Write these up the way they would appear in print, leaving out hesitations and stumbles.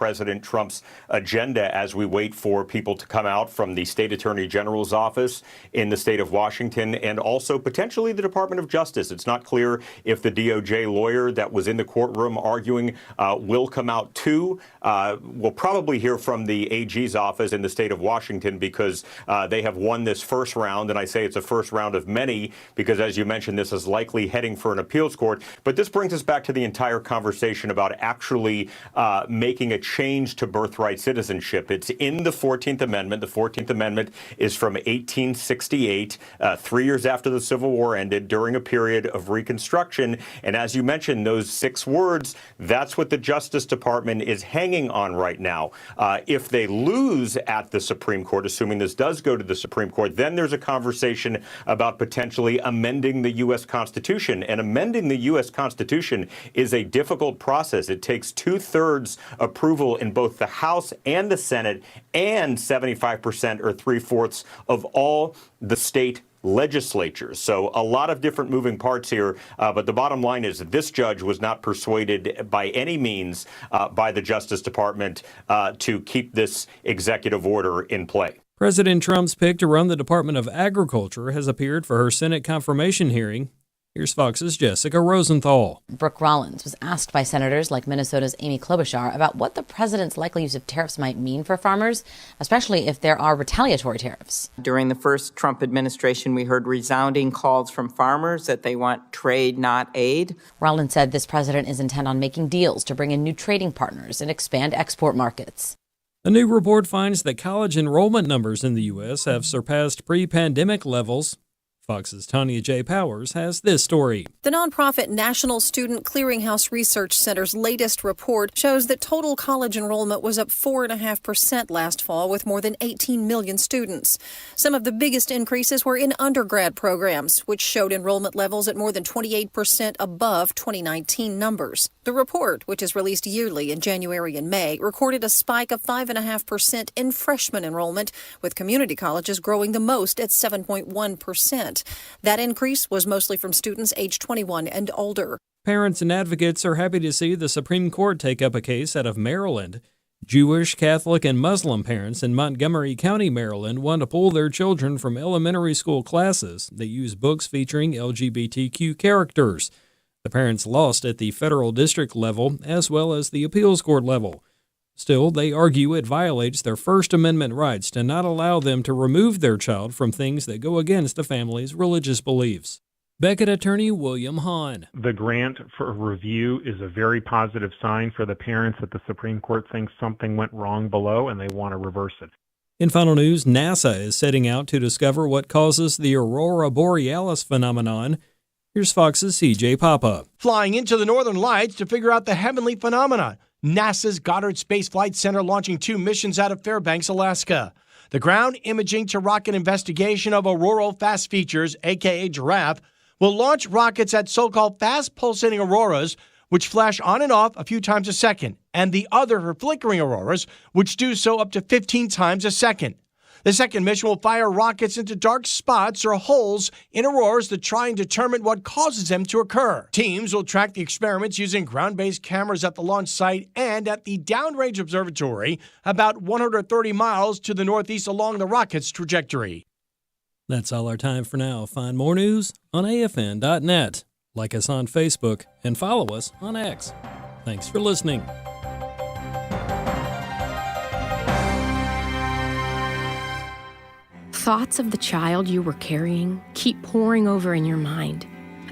President Trump's agenda as we wait for people to come out from the state attorney general's office in the state of Washington and also potentially the Department of Justice. It's not clear if the DOJ lawyer that was in the courtroom arguing will come out too. We'll probably hear from the AG's office in the state of Washington because they have won this first round. And I say it's a first round of many because, as you mentioned, this is likely heading for an appeals court. But this brings us back to the entire conversation about actually making a change to birthright citizenship. It's in the 14th Amendment. The 14th Amendment is from 1868, 3 years after the Civil War ended, during a period of Reconstruction. And as you mentioned, those 6 words, that's what the Justice Department is hanging on right now. If they lose at the Supreme Court, assuming this does go to the Supreme Court, then there's a conversation about potentially amending the U.S. Constitution. And amending the U.S. Constitution is a difficult process. It takes 2/3 approval in both the House and the Senate and 75% or 3/4 of all the state legislatures. So a lot of different moving parts here. But the bottom line is that this judge was not persuaded by any means by the Justice Department to keep this executive order in play. President Trump's pick to run the Department of Agriculture has appeared for her Senate confirmation hearing. Here's Fox's Jessica Rosenthal. Brooke Rollins was asked by senators like Minnesota's Amy Klobuchar about what the president's likely use of tariffs might mean for farmers, especially if there are retaliatory tariffs. During the first Trump administration, we heard resounding calls from farmers that they want trade, not aid. Rollins said this president is intent on making deals to bring in new trading partners and expand export markets. A new report finds that college enrollment numbers in the U.S. have surpassed pre-pandemic levels. Fox's Tanya J. Powers has this story. The nonprofit National Student Clearinghouse Research Center's latest report shows that total college enrollment was up 4.5% last fall, with more than 18 million students. Some of the biggest increases were in undergrad programs, which showed enrollment levels at more than 28% above 2019 numbers. The report, which is released yearly in January and May, recorded a spike of 5.5% in freshman enrollment, with community colleges growing the most at 7.1%. That increase was mostly from students age 21 and older. Parents and advocates are happy to see the Supreme Court take up a case out of Maryland. Jewish, Catholic, and Muslim parents in Montgomery County, Maryland, want to pull their children from elementary school classes that use books featuring LGBTQ characters. The parents lost at the federal district level as well as the appeals court level. Still, they argue it violates their First Amendment rights to not allow them to remove their child from things that go against the family's religious beliefs. Beckett attorney William Hahn. The grant for review is a very positive sign for the parents that the Supreme Court thinks something went wrong below and they want to reverse it. In final news, NASA is setting out to discover what causes the aurora borealis phenomenon. Here's Fox's CJ Papa. Flying into the northern lights to figure out the heavenly phenomenon. NASA's Goddard Space Flight Center launching 2 missions out of Fairbanks, Alaska. The ground imaging to rocket investigation of auroral fast features, aka giraffe, will launch rockets at so-called fast pulsating auroras, which flash on and off a few times a second, and the other for flickering auroras, which do so up to 15 times a second. The second mission will fire rockets into dark spots or holes in auroras to try and determine what causes them to occur. Teams will track the experiments using ground-based cameras at the launch site and at the downrange observatory about 130 miles to the northeast along the rocket's trajectory. That's all our time for now. Find more news on afn.net. Like us on Facebook and follow us on X. Thanks for listening. Thoughts of the child you were carrying keep pouring over in your mind.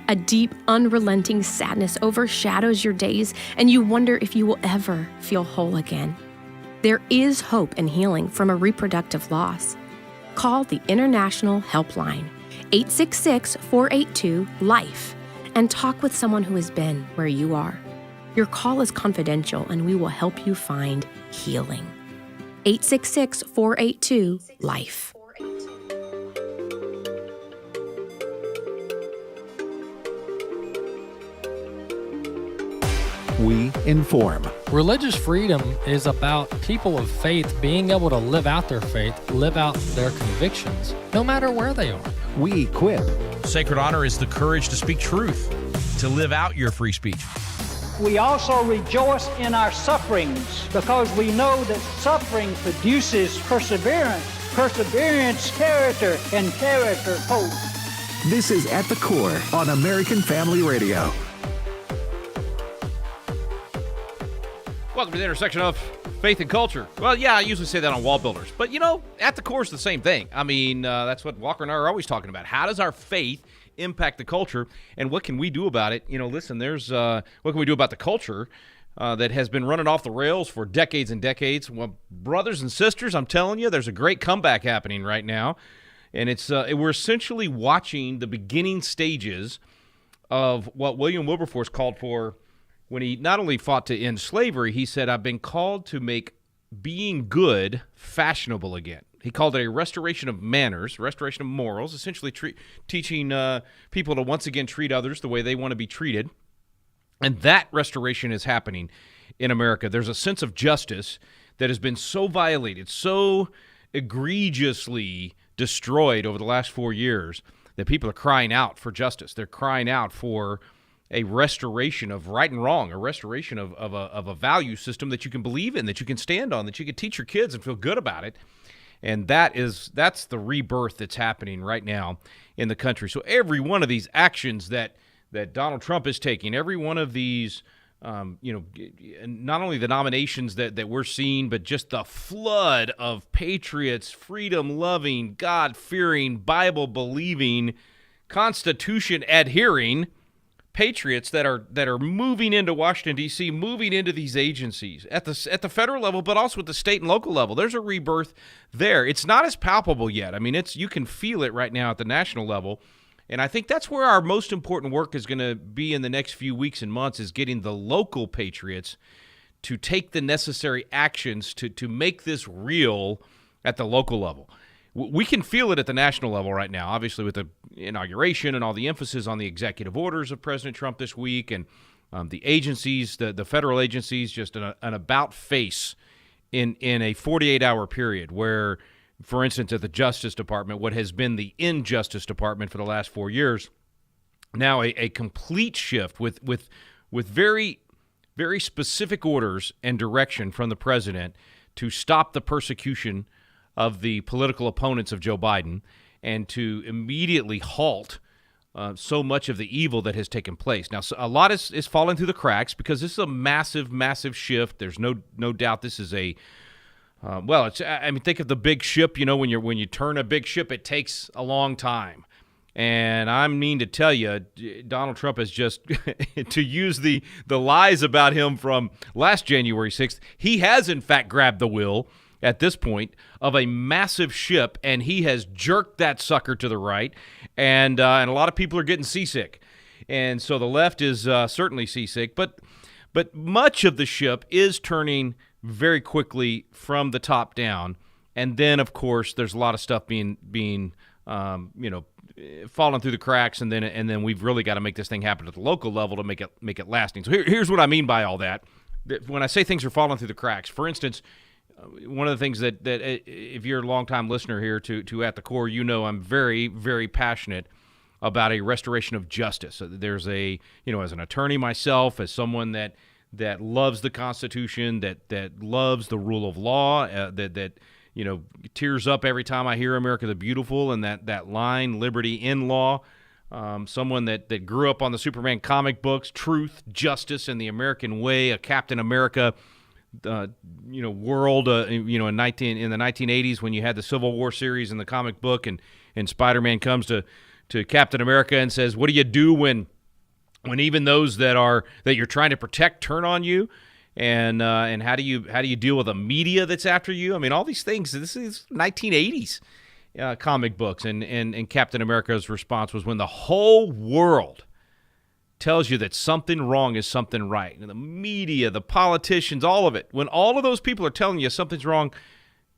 A deep, unrelenting sadness overshadows your days, and you wonder if you will ever feel whole again. There is hope and healing from a reproductive loss. Call the International Helpline, 866-482-LIFE, and talk with someone who has been where you are. Your call is confidential, and we will help you find healing. 866-482-LIFE. We inform. Religious freedom is about people of faith being able to live out their faith, live out their convictions, no matter where they are. We equip. Sacred honor is the courage to speak truth, to live out your free speech. we also rejoice in our sufferings because we know that suffering produces perseverance, perseverance, character, and character, hope. This is At the Core on American Family Radio. Welcome to the intersection of faith and culture. Well, yeah, I usually say that on Wall Builders, but at the core is the same thing. I mean, that's what Walker and I are always talking about. How does our faith impact the culture, and what can we do about it? Listen, there's what can we do about the culture that has been running off the rails for decades and decades? Well, brothers and sisters, I'm telling you, there's a great comeback happening right now, and it's we're essentially watching the beginning stages of what William Wilberforce called for when he not only fought to end slavery. He said, "I've been called to make being good fashionable again." He called it a restoration of manners, restoration of morals, essentially teaching people to once again treat others the way they want to be treated. And that restoration is happening in America. There's a sense of justice that has been so violated, so egregiously destroyed over the last 4 years that people are crying out for justice. They're crying out for a restoration of right and wrong, a restoration of a value system that you can believe in, that you can stand on, that you can teach your kids and feel good about it. And that's the rebirth that's happening right now in the country. So every one of these actions that Donald Trump is taking, every one of these, not only the nominations that we're seeing, but just the flood of patriots, freedom-loving, God-fearing, Bible-believing, Constitution-adhering patriots that are moving into Washington, D.C., moving into these agencies at the federal level, but also at the state and local level. There's a rebirth there. It's not as palpable yet. I mean, you can feel it right now at the national level, and I think that's where our most important work is going to be in the next few weeks and months, is getting the local patriots to take the necessary actions to make this real at the local level. We can feel it at the national level right now, obviously with the inauguration and all the emphasis on the executive orders of President Trump this week, and the agencies, the federal agencies, just an about face in a 48-hour period where, for instance, at the Justice Department, what has been the Injustice Department for the last 4 years, now a complete shift with very, very specific orders and direction from the president to stop the persecution of the political opponents of Joe Biden and to immediately halt so much of the evil that has taken place. Now, a lot is falling through the cracks because this is a massive, massive shift. There's no doubt this is a think of the big ship. When you turn a big ship, it takes a long time. And I mean to tell you, Donald Trump has just, to use the lies about him from last January 6th, he has in fact grabbed the wheel at this point of a massive ship, and he has jerked that sucker to the right, and a lot of people are getting seasick. And so the left is certainly seasick, but much of the ship is turning very quickly from the top down. And then, of course, there's a lot of stuff being falling through the cracks, and then we've really got to make this thing happen at the local level to make it lasting. So here's what I mean by all that. When I say things are falling through the cracks, for instance, one of the things that if you're a longtime listener here to At the Core, I'm very, very passionate about a restoration of justice. There's as an attorney myself, as someone that loves the Constitution, that loves the rule of law, that tears up every time I hear America the Beautiful and that line, liberty in law. Someone that grew up on the Superman comic books, truth, justice, and the American way, a Captain America world, in the 1980s when you had the Civil War series in the comic book, and Spider-Man comes to Captain America and says, "What do you do when even those that you're trying to protect turn on you?" And how do you deal with a media that's after you? I mean, all these things. This is 1980s comic books, and Captain America's response was, when the whole world tells you that something wrong is something right. And the media, the politicians, all of it. When all of those people are telling you something's wrong,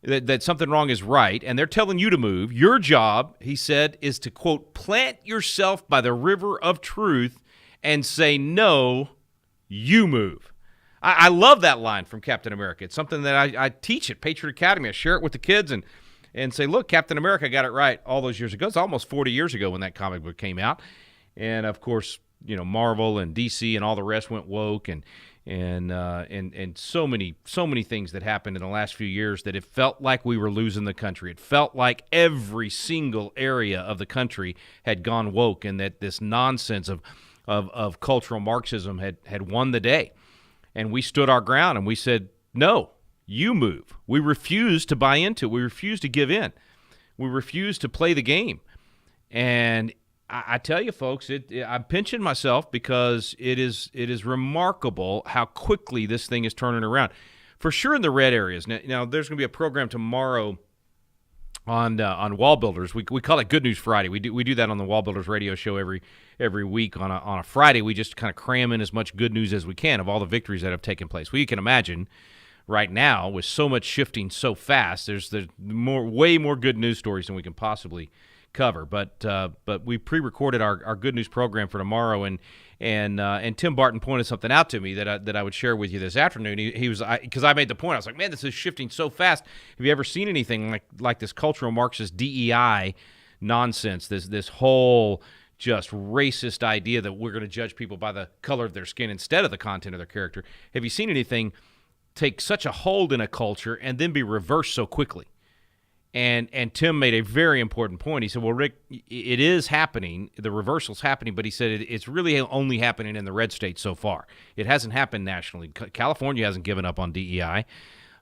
that something wrong is right, and they're telling you to move, your job, he said, is to, quote, plant yourself by the river of truth and say, no, you move. I love that line from Captain America. It's something that I teach at Patriot Academy. I share it with the kids and say, look, Captain America got it right all those years ago. It's almost 40 years ago when that comic book came out. And, of course, Marvel and DC and all the rest went woke, and so many things that happened in the last few years that it felt like we were losing the country. It felt like every single area of the country had gone woke, and that this nonsense of cultural Marxism had won the day. And we stood our ground and we said, no, you move. We refused to buy into it. We refused to give in. We refused to play the game. And I tell you, folks, I'm pinching myself because it is remarkable how quickly this thing is turning around. For sure in the red areas. Now there's going to be a program tomorrow on Wall Builders. We call it Good News Friday. We do that on the Wall Builders radio show every week on a Friday. We just kind of cram in as much good news as we can of all the victories that have taken place. Well, you can imagine right now with so much shifting so fast, there's way more good news stories than we can possibly cover. But we pre-recorded our good news program for tomorrow, and Tim Barton pointed something out to me that I would share with you this afternoon. He was, because I made the point, I was like, man, this is shifting so fast. Have you ever seen anything like this cultural Marxist DEI nonsense? This whole just racist idea that we're going to judge people by the color of their skin instead of the content of their character. Have you seen anything take such a hold in a culture and then be reversed so quickly? And Tim made a very important point. He said, well, Rick, it is happening. The reversal's happening, but he said it's really only happening in the red states so far. It hasn't happened nationally. California hasn't given up on DEI.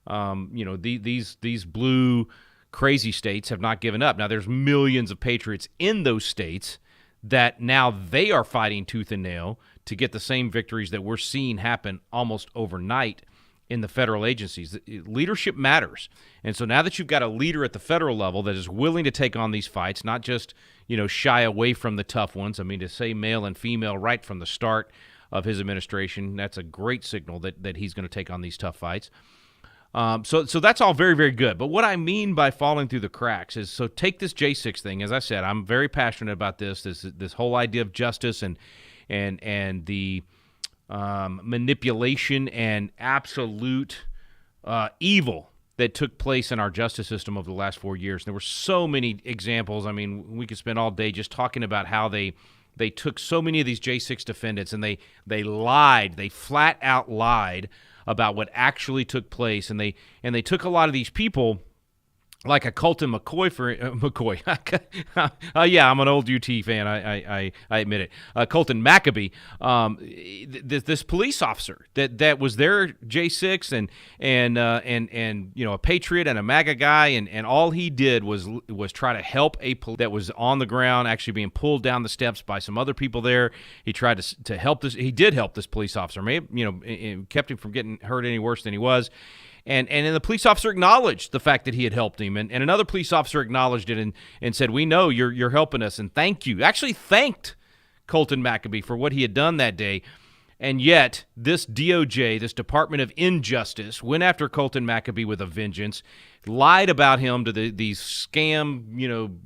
These blue crazy states have not given up. Now, there's millions of patriots in those states that now they are fighting tooth and nail to get the same victories that we're seeing happen almost overnight in the federal agencies. Leadership matters. And so now that you've got a leader at the federal level that is willing to take on these fights, not just, shy away from the tough ones. I mean, to say male and female right from the start of his administration, that's a great signal that he's going to take on these tough fights. So that's all very, very good. But what I mean by falling through the cracks is, so take this J6 thing. As I said, I'm very passionate about this whole idea of justice and the manipulation and absolute evil that took place in our justice system over the last 4 years. There were so many examples. I mean, we could spend all day just talking about how they took so many of these J6 defendants and they lied. They flat out lied about what actually took place, and they took a lot of these people, like a Colton McCoy. Yeah, I'm an old UT fan. I admit it. Colton Maccabee, this police officer that was their J6 and a patriot and a MAGA guy, and all he did was try to help a police that was on the ground, actually being pulled down the steps by some other people there. He tried to help this. He did help this police officer. It kept him from getting hurt any worse than he was. And then the police officer acknowledged the fact that he had helped him, and another police officer acknowledged it and said, we know you're helping us, and thank you. Actually thanked Colton Maccabee for what he had done that day. And yet this DOJ, this Department of Injustice, went after Colton Maccabee with a vengeance, lied about him to these scam,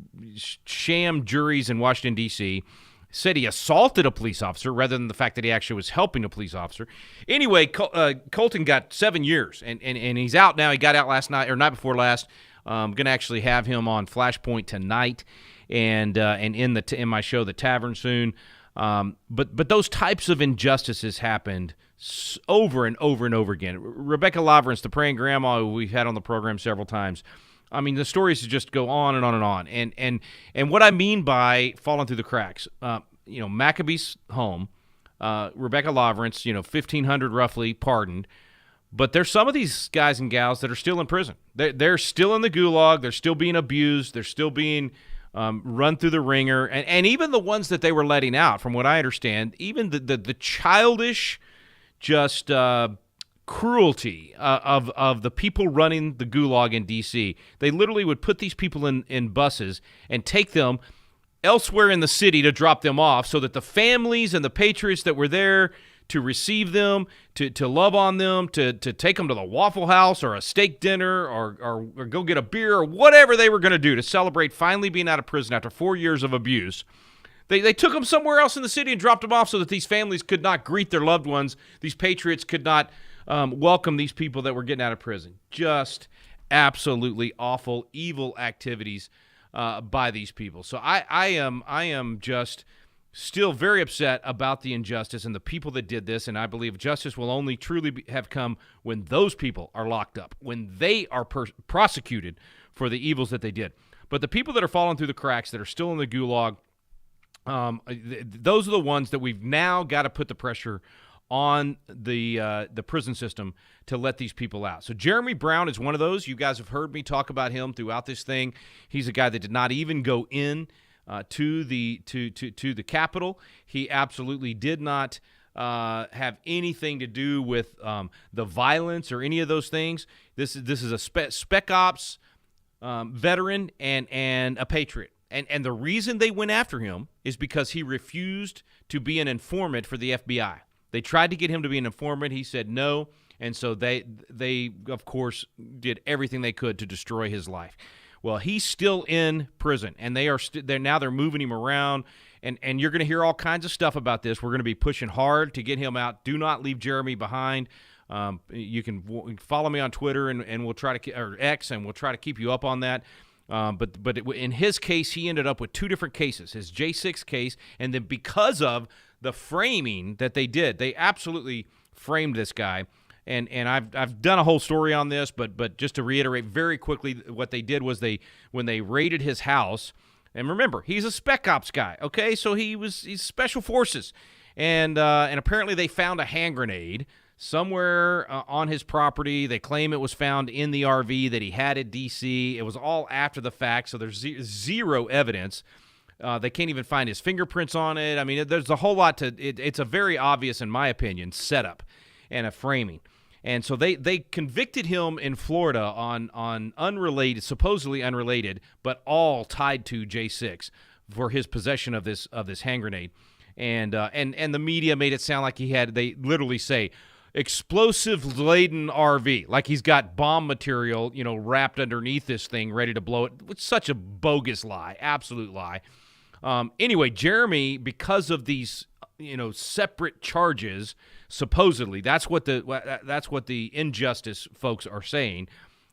sham juries in Washington, D.C., said he assaulted a police officer rather than the fact that he actually was helping a police officer. Anyway, Colton got 7 years, and he's out now. He got out last night, or night before last. I'm going to actually have him on Flashpoint tonight and in my show, The Tavern, soon. But those types of injustices happened over and over and over again. Rebecca Lavrance, the praying grandma who we've had on the program several times, I mean, the stories just go on and on and on. And what I mean by falling through the cracks, Maccabee's home, Rebecca Lavrance, 1,500 roughly pardoned, but there's some of these guys and gals that are still in prison. They're still in the gulag. They're still being abused. They're still being run through the ringer. And even the ones that they were letting out, from what I understand, even the childish just cruelty of the people running the gulag in D.C. They literally would put these people in buses and take them elsewhere in the city to drop them off so that the families and the patriots that were there to receive them, to love on them, to take them to the Waffle House or a steak dinner or go get a beer or whatever they were going to do to celebrate finally being out of prison after 4 years of abuse. They took them somewhere else in the city and dropped them off so that these families could not greet their loved ones. These patriots could not welcome these people that were getting out of prison. Just absolutely awful, evil activities by these people. So I am just still very upset about the injustice and the people that did this, and I believe justice will only truly have come when those people are locked up, when they are prosecuted for the evils that they did. But the people that are falling through the cracks, that are still in the gulag, those are the ones that we've now got to put the pressure on the prison system to let these people out. So Jeremy Brown is one of those. You guys have heard me talk about him throughout this thing. He's a guy that did not even go in to the Capitol. He absolutely did not have anything to do with the violence or any of those things. This is a spec ops veteran and a patriot. And the reason they went after him is because he refused to be an informant for the FBI. They tried to get him to be an informant. He said no, and so they of course did everything they could to destroy his life. Well, he's still in prison, and they're moving him around, and you're going to hear all kinds of stuff about this. We're going to be pushing hard to get him out. Do not leave Jeremy behind. You can follow me on Twitter, and we'll try to, or X, and we'll try to keep you up on that. But in his case, he ended up with two different cases, his J6 case, and then because of the framing that they did, they absolutely framed this guy. And I've done a whole story on this, but just to reiterate very quickly, what they did was when they raided his house, and remember, he's a spec ops guy, okay? So he's special forces, and apparently they found a hand grenade somewhere on his property. They claim it was found in the RV that he had at D.C. It was all after the fact, so there's zero evidence. They can't even find his fingerprints on it. I mean, there's a whole lot to it. It's a very obvious, in my opinion, setup and a framing. And so they convicted him in Florida on unrelated, supposedly unrelated, but all tied to J6 for his possession of this hand grenade. And the media made it sound like they literally say, explosive-laden RV, like he's got bomb material, wrapped underneath this thing, ready to blow it. It's such a bogus lie, absolute lie. Anyway, Jeremy, because of these, separate charges, supposedly, that's what the injustice folks are saying,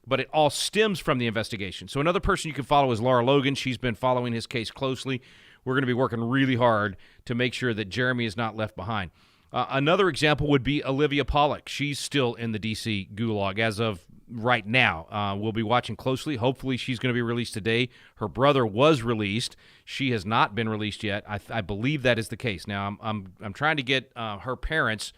but it all stems from the investigation. So another person you can follow is Laura Logan. She's been following his case closely. We're going to be working really hard to make sure that Jeremy is not left behind. Another example would be Olivia Pollack. She's still in the D.C. gulag as of right now. We'll be watching closely. Hopefully she's going to be released today. Her brother was released. She has not been released yet. I believe that is the case. Now, I'm trying to get her parents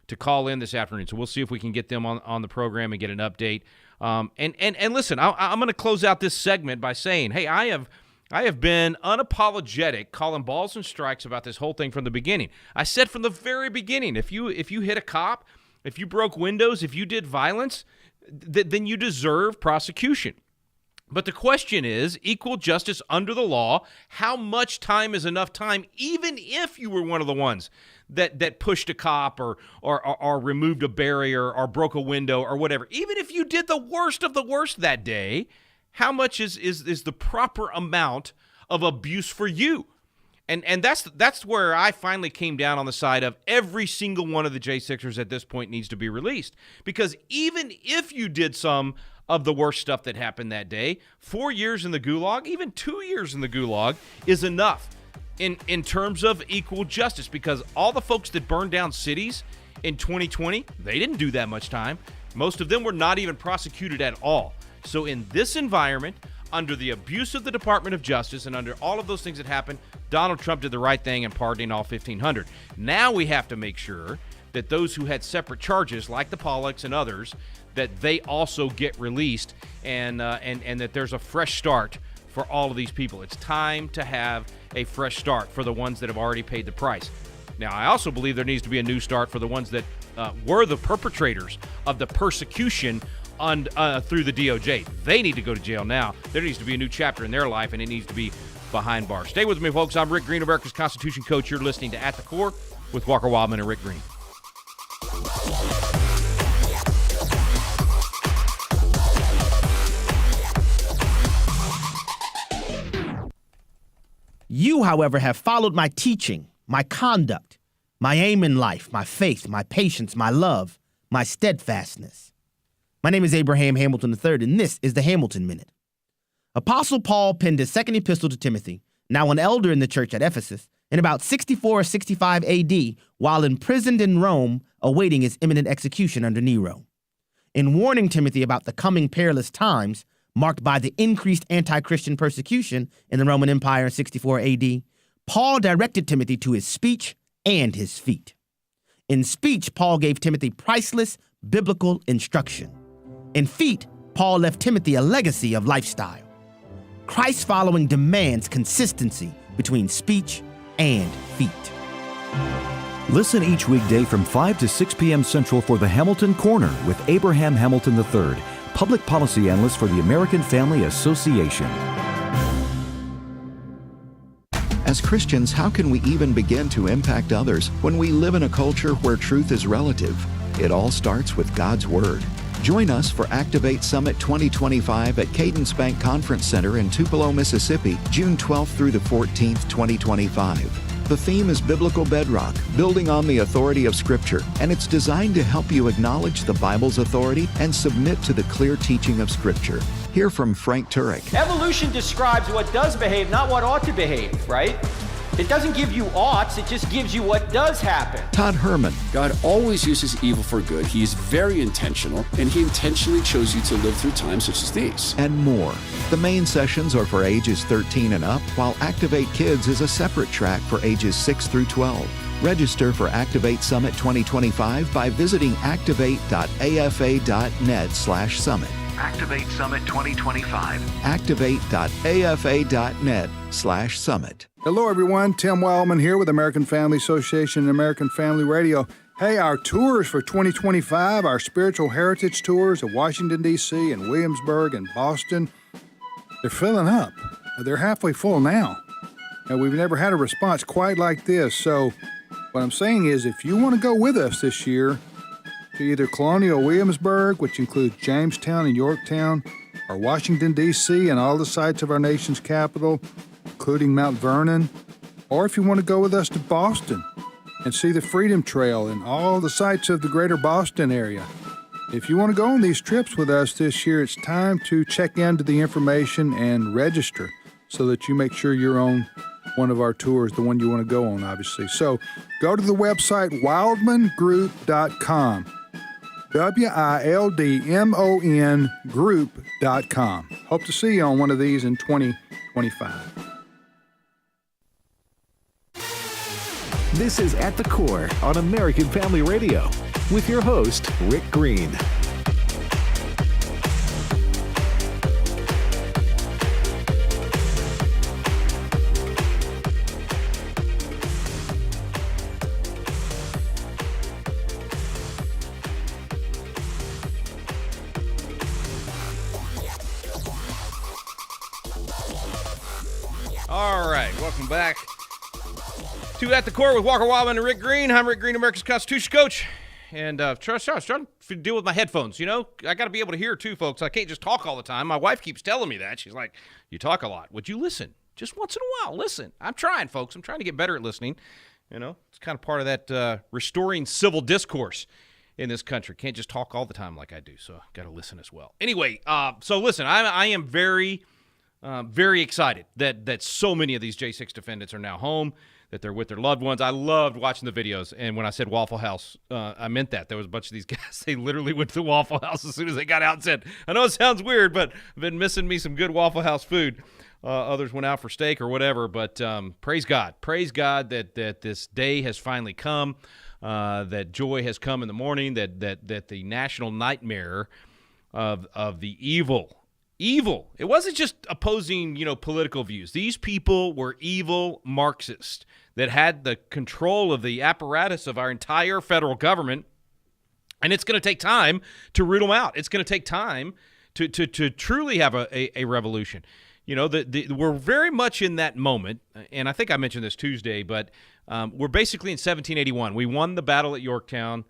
to call in this afternoon, so we'll see if we can get them on the program and get an update. And listen, I'm going to close out this segment by saying, hey, I have been unapologetic calling balls and strikes about this whole thing from the beginning. I said from the very beginning, if you hit a cop, if you broke windows, if you did violence, then you deserve prosecution. But the question is, equal justice under the law, how much time is enough time, even if you were one of the ones that pushed a cop or removed a barrier or broke a window or whatever. Even if you did the worst of the worst that day, how much is the proper amount of abuse for you? And that's where I finally came down on the side of every single one of the J6ers at this point needs to be released. Because even if you did some of the worst stuff that happened that day, 4 years in the gulag, even 2 years in the gulag is enough in terms of equal justice. Because all the folks that burned down cities in 2020, they didn't do that much time. Most of them were not even prosecuted at all. So in this environment, under the abuse of the Department of Justice and under all of those things that happened, Donald Trump did the right thing in pardoning all 1,500. Now we have to make sure that those who had separate charges, like the Pollacks and others, that they also get released and that there's a fresh start for all of these people. It's time to have a fresh start for the ones that have already paid the price. Now, I also believe there needs to be a new start for the ones that were the perpetrators of the persecution through the DOJ. They need to go to jail now. There needs to be a new chapter in their life, and it needs to be behind bars. Stay with me, folks. I'm Rick Green, America's Constitution Coach. You're listening to At the Core with Walker Wildman and Rick Green. You, however, have followed my teaching, my conduct, my aim in life, my faith, my patience, my love, my steadfastness. My name is Abraham Hamilton III, and this is the Hamilton Minute. Apostle Paul penned his second epistle to Timothy, now an elder in the church at Ephesus, in about 64 or 65 AD while imprisoned in Rome awaiting his imminent execution under Nero. In warning Timothy about the coming perilous times, marked by the increased anti-Christian persecution in the Roman Empire in 64 AD, Paul directed Timothy to his speech and his feet. In speech, Paul gave Timothy priceless biblical instruction. In feet, Paul left Timothy a legacy of lifestyle. Christ following demands consistency between speech and feet. Listen each weekday from 5 to 6 p.m. Central for the Hamilton Corner with Abraham Hamilton III, Public Policy Analyst for the American Family Association. As Christians, how can we even begin to impact others when we live in a culture where truth is relative? It all starts with God's Word. Join us for Activate Summit 2025 at Cadence Bank Conference Center in Tupelo, Mississippi, June 12th through the 14th, 2025. The theme is Biblical Bedrock, building on the authority of Scripture, and it's designed to help you acknowledge the Bible's authority and submit to the clear teaching of Scripture. Hear from Frank Turek. Evolution describes what does behave, not what ought to behave, right? It doesn't give you oughts, it just gives you what does happen. Todd Herman. God always uses evil for good. He is very intentional, and he intentionally chose you to live through times such as these. And more. The main sessions are for ages 13 and up, while Activate Kids is a separate track for ages 6 through 12. Register for Activate Summit 2025 by visiting activate.afa.net/summit. Activate Summit 2025. Activate.afa.net/summit. Hello, everyone. Tim Wildman here with American Family Association and American Family Radio. Hey, our tours for 2025, our spiritual heritage tours of Washington, D.C. and Williamsburg and Boston, they're filling up. They're halfway full now. And we've never had a response quite like this. So what I'm saying is if you want to go with us this year to either Colonial Williamsburg, which includes Jamestown and Yorktown, or Washington, D.C. and all the sites of our nation's capital, including Mount Vernon, or if you want to go with us to Boston and see the Freedom Trail and all the sites of the greater Boston area. If you want to go on these trips with us this year, it's time to check into the information and register so that you make sure you're on one of our tours, the one you want to go on, obviously. So go to the website wildmangroup.com. WILDMON group.com. Hope to see you on one of these in 2025. This is At the Core on American Family Radio with your host, Rick Green. All right, welcome back to At the Core with Walker Wildman and Rick Green. I'm Rick Green, America's Constitution coach. And trying to deal with my headphones, you know? I got to be able to hear, too, folks. I can't just talk all the time. My wife keeps telling me that. She's like, you talk a lot. Would you listen? Just once in a while, listen. I'm trying, folks. I'm trying to get better at listening. You know, it's kind of part of that restoring civil discourse in this country. Can't just talk all the time like I do, so got to listen as well. Anyway, so listen, I am very excited that so many of these J6 defendants are now home, that they're with their loved ones. I loved watching the videos, and when I said Waffle House, I meant that. There was a bunch of these guys, they literally went to Waffle House as soon as they got out and said, I know it sounds weird, but I've been missing me some good Waffle House food. Others went out for steak or whatever, but praise God that this day has finally come, that joy has come in the morning, that the national nightmare of the evil. It wasn't just opposing, political views. These people were evil Marxists that had the control of the apparatus of our entire federal government, and it's going to take time to root them out. It's going to take time to truly have a revolution. We're very much in that moment, and I think I mentioned this Tuesday, but we're basically in 1781. We won the battle at Yorktown.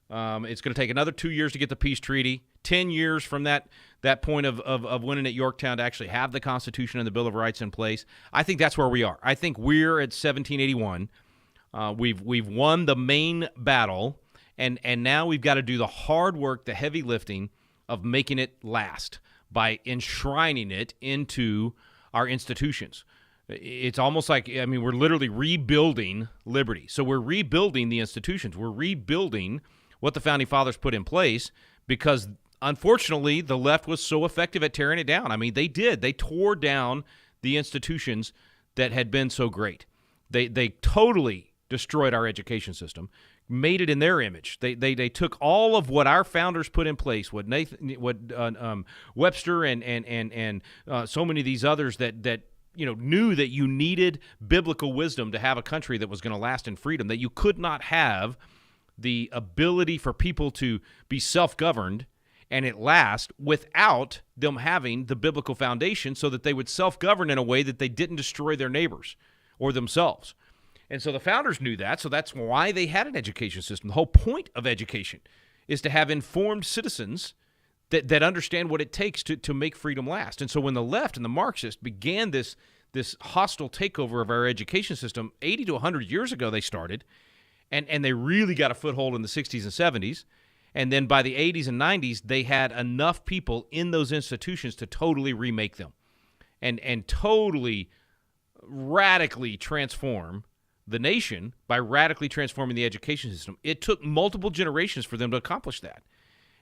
It's going to take another 2 years to get the peace treaty, 10 years from that point of winning at Yorktown to actually have the Constitution and the Bill of Rights in place. I think that's where we are. I think we're at 1781. We've won the main battle, and now we've got to do the hard work, the heavy lifting of making it last by enshrining it into our institutions. It's almost like, I mean, we're literally rebuilding liberty. So we're rebuilding the institutions. We're rebuilding what the Founding Fathers put in place because, unfortunately, the left was so effective at tearing it down. I mean, they did. They tore down the institutions that had been so great. They totally destroyed our education system, made it in their image. They took all of what our founders put in place, what Webster and so many of these others that knew that you needed biblical wisdom to have a country that was going to last in freedom, that you could not have the ability for people to be self-governed and it last without them having the biblical foundation so that they would self-govern in a way that they didn't destroy their neighbors or themselves. And so the founders knew that, so that's why they had an education system. The whole point of education is to have informed citizens that understand what it takes to make freedom last. And so when the left and the Marxists began this hostile takeover of our education system, 80 to 100 years ago they started, and they really got a foothold in the 60s and 70s. And then by the 80s and 90s, they had enough people in those institutions to totally remake them and totally radically transform the nation by radically transforming the education system. It took multiple generations for them to accomplish that.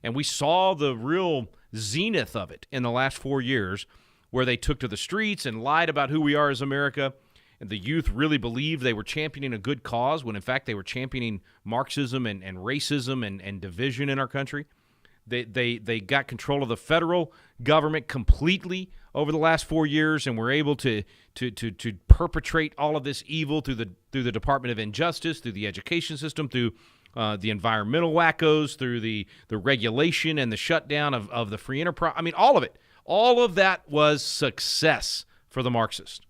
And we saw the real zenith of it in the last 4 years where they took to the streets and lied about who we are as America. And the youth really believed they were championing a good cause when, in fact, they were championing Marxism and racism and division in our country. They got control of the federal government completely over the last 4 years and were able to perpetrate all of this evil through the Department of Injustice, through the education system, through the environmental wackos, through the regulation and the shutdown of the free enterprise. I mean, all of it. All of that was success for the Marxists.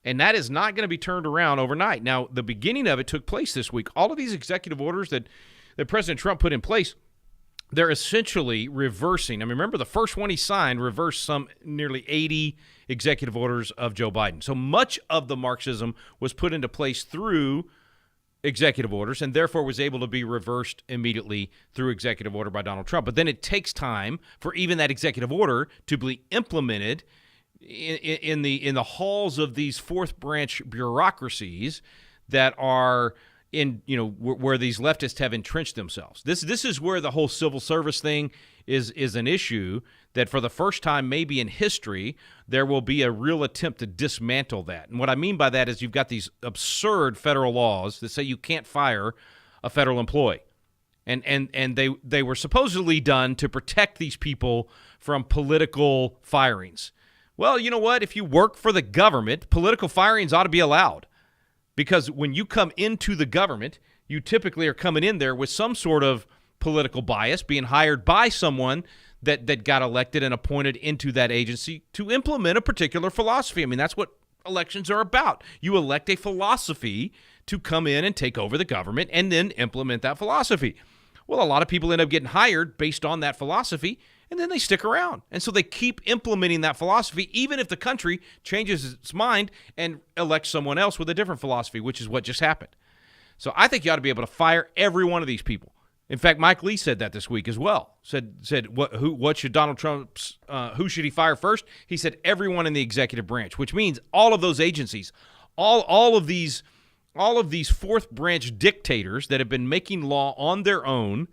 And that is not going to be turned around overnight. Now, the beginning of it took place this week. All of these executive orders that President Trump put in place, they're essentially reversing. I mean, remember the first one he signed reversed some nearly 80 executive orders of Joe Biden. So much of the Marxism was put into place through executive orders and therefore was able to be reversed immediately through executive order by Donald Trump. But then it takes time for even that executive order to be implemented in the halls of these fourth branch bureaucracies that are in, where these leftists have entrenched themselves. This is where the whole civil service thing is an issue that for the first time maybe in history there will be a real attempt to dismantle that. And what I mean by that is you've got these absurd federal laws that say you can't fire a federal employee. And they were supposedly done to protect these people from political firings. Well, you know what? If you work for the government, political firings ought to be allowed. Because when you come into the government, you typically are coming in there with some sort of political bias, being hired by someone that got elected and appointed into that agency to implement a particular philosophy. I mean, that's what elections are about. You elect a philosophy to come in and take over the government and then implement that philosophy. Well, a lot of people end up getting hired based on that philosophy, and then they stick around. And so they keep implementing that philosophy, even if the country changes its mind and elects someone else with a different philosophy, which is what just happened. So I think you ought to be able to fire every one of these people. In fact, Mike Lee said that this week as well. Said what should Donald Trump's who should he fire first? He said everyone in the executive branch, which means all of those agencies, all of these fourth branch dictators that have been making law on their own,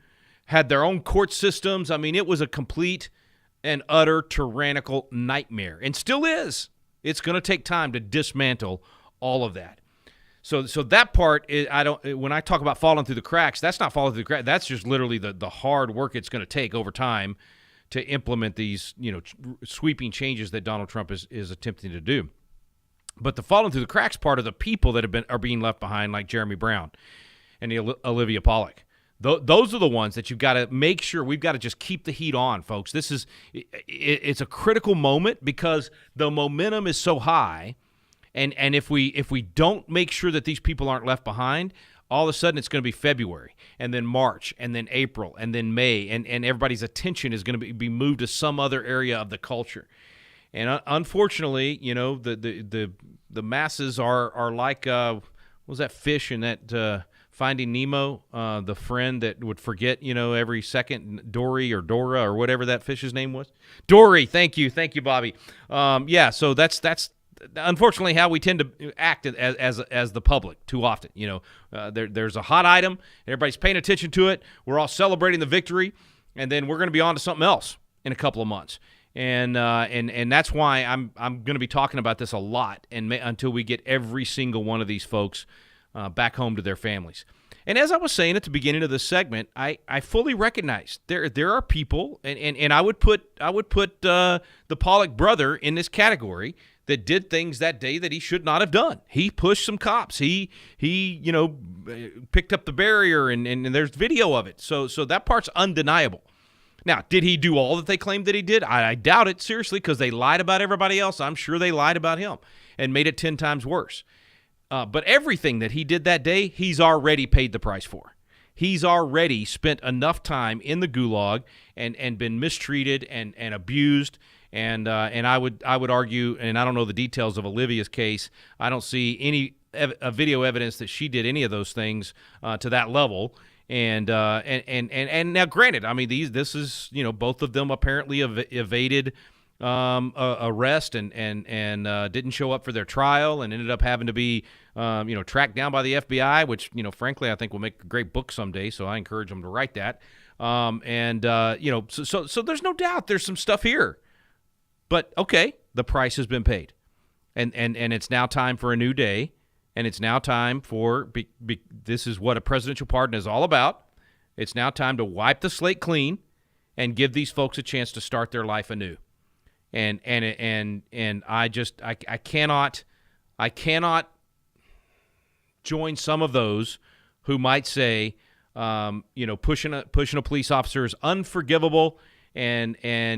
had their own court systems. I mean, it was a complete and utter tyrannical nightmare, and still is. It's going to take time to dismantle all of that. So that part is, when I talk about falling through the cracks, that's not falling through the cracks. That's just literally the hard work it's going to take over time to implement these, sweeping changes that Donald Trump is attempting to do. But the falling through the cracks part of the people that are being left behind, like Jeremy Brown and Olivia Pollack. Those are the ones that you've got to make sure we've got to just keep the heat on, folks. It's a critical moment because the momentum is so high, and if we don't make sure that these people aren't left behind, all of a sudden it's going to be February, and then March, and then April, and then May, and everybody's attention is going to be moved to some other area of the culture. And unfortunately, the masses are like what was that fish in that Finding Nemo, the friend that would forget, every second, Dory or Dora or whatever that fish's name was. Dory, thank you, Bobby. So that's unfortunately how we tend to act as the public too often. There's a hot item, everybody's paying attention to it, we're all celebrating the victory, and then we're going to be on to something else in a couple of months. And that's why I'm going to be talking about this a lot until we get every single one of these folks back home to their families. And as I was saying at the beginning of this segment, I fully recognize there are people, and I would put the Pollock brother in this category, that did things that day that he should not have done. He pushed some cops. He picked up the barrier, and there's video of it. So that part's undeniable. Now, did he do all that they claimed that he did? I doubt it, seriously, because they lied about everybody else. I'm sure they lied about him and made it 10 times worse. But everything that he did that day, he's already paid the price for. He's already spent enough time in the gulag and been mistreated and abused. And I would argue, and I don't know the details of Olivia's case, I don't see any video evidence that she did any of those things to that level. And now, granted, I mean, this is, both of them apparently evaded arrest and didn't show up for their trial and ended up having to be tracked down by the FBI, which frankly I think will make a great book someday. So I encourage them to write that. So there's no doubt there's some stuff here. But, okay, the price has been paid, and it's now time for a new day, and it's now time for this is what a presidential pardon is all about. It's now time to wipe the slate clean and give these folks a chance to start their life anew. And I cannot join some of those who might say, pushing a police officer is unforgivable and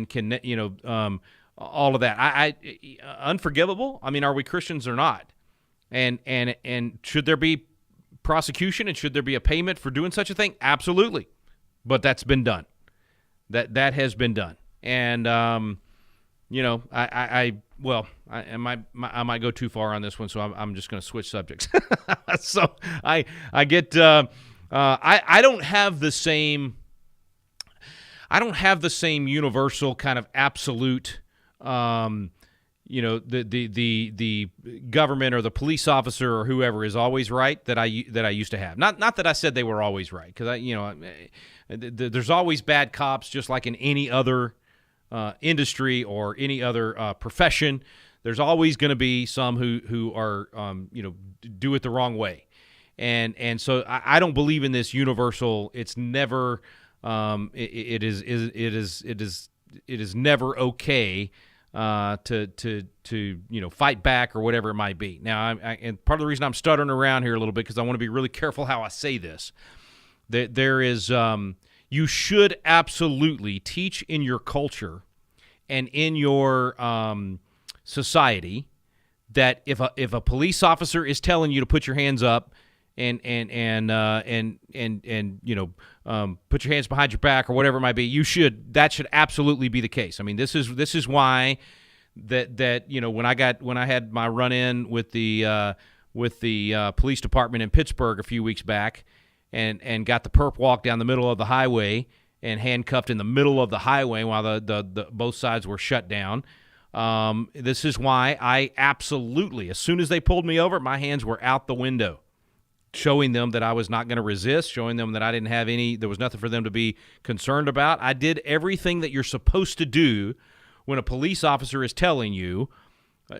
can all of that. Unforgivable? I mean, are we Christians or not? And should there be prosecution and should there be a payment for doing such a thing? Absolutely. But that's been done. That has been done. And I might go too far on this one, so I'm just going to switch subjects. So I get I don't have the same universal kind of absolute the government or the police officer or whoever is always right that I used to have. Not that I said they were always right, because there's always bad cops, just like in any other industry or any other profession. There's always going to be some who are do it the wrong way, and so I don't believe in this universal. It's never it is never okay to fight back or whatever it might be. Now, and part of the reason I'm stuttering around here a little bit because I want to be really careful how I say this. There is you should absolutely teach in your culture and in your society that if a police officer is telling you to put your hands up and put your hands behind your back or whatever it might be, that should absolutely be the case. I mean, this is why that when I had my run-in with the police department in Pittsburgh a few weeks back and got the perp walk down the middle of the highway and handcuffed in the middle of the highway while the both sides were shut down. This is why I absolutely, as soon as they pulled me over, my hands were out the window, showing them that I was not going to resist, showing them that I didn't have there was nothing for them to be concerned about. I did everything that you're supposed to do when a police officer is telling you,